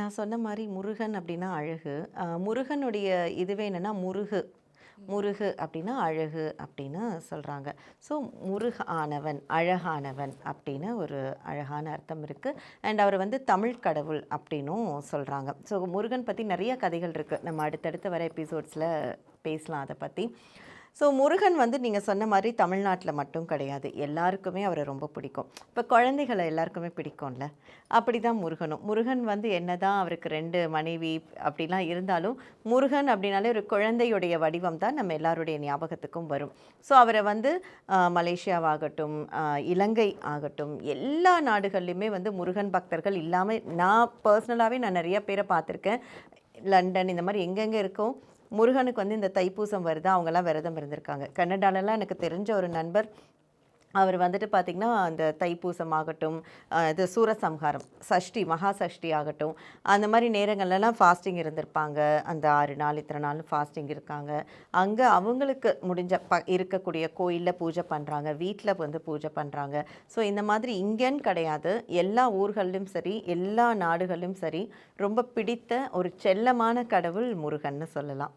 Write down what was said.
நான் சொன்ன மாரி முருகன் அப்டின்னா அழகு. முருகனுடைய இதுவே என்னன்னா முருகு. முருகு அப்டின்னா அழகு அப்டின்னு சொல்றாங்க. ஸோ முருகானவன், அழகானவன் அப்டின்னு ஒரு அழகான அர்த்தம் இருக்கு. அண்ட் அவர வந்து தமிழ் கடவுள் அப்டின்னும் சொல்றாங்க. ஸோ முருகன் பத்தி நெறைய கதைகள் இருக்கு. நம்ம அடுத்தடுத்து வர எபிசோட்ஸ்ல பேசலாம் அத பத்தி. ஸோ முருகன் வந்து நீங்க சொன்ன மாரி தமிழ்நாட்ல மட்டும் கிடையாது. எல்லாருக்குமே அவர ரொம்ப பிடிக்கும். இப்ப குழந்தைகள எல்லாருக்குமே பிடிக்கும்ல. அப்படிதான் முருகனும். முருகன் வந்து என்னதான் அவருக்கு 2 மனைவி அப்படிலாம் இருந்தாலும், முருகன் அப்படின்னாலே ஒரு குழந்தையுடைய வடிவம் தான் நம்ம எல்லாருடைய ஞாபகத்துக்கும் வரும். ஸோ அவர வந்து மலேசியாவாகட்டும், இலங்கை ஆகட்டும், எல்லா நாடுகள்லயுமே வந்து முருகன் பக்தர்கள் இல்லாம நான் பர்சனலாவே நான் நெறைய பேர பார்த்துருக்கேன். லண்டன் இந்த மாரி எங்கெங்க இருக்கோ, முருகனுக்கு வந்து இந்த தைப்பூசம் வருதா, அவங்கலாம் விரதம் இருந்திருக்காங்க. கனடாலலாம் எனக்கு தெரிஞ்ச ஒரு நண்பர், அவர் வந்துட்டு பார்த்திங்கன்னா, அந்த தைப்பூசம் ஆகட்டும், இது சூரசம்ஹாரம், சஷ்டி, மகா சஷ்டி ஆகட்டும், அந்த மாரி நேரங்கள்லலாம் ஃபாஸ்டிங் இருந்திருப்பாங்க. அந்த 6 நாள், இத்தனை நாள் ஃபாஸ்டிங் இருக்காங்க. அங்க அவங்களுக்கு முடிஞ்ச இருக்கக்கூடிய கோயில்ல பூஜை பண்றாங்க. வீட்ல வந்து பூஜை பண்றாங்க. ஸோ இந்த மாதிரி இங்கேன்னு கிடையாது. எல்லா ஊர்கள்லயும் சரி, எல்லா நாடுகளிலும் சரி, ரொம்ப பிடித்த ஒரு செல்லமான கடவுள் முருகன்னு சொல்லலாம்.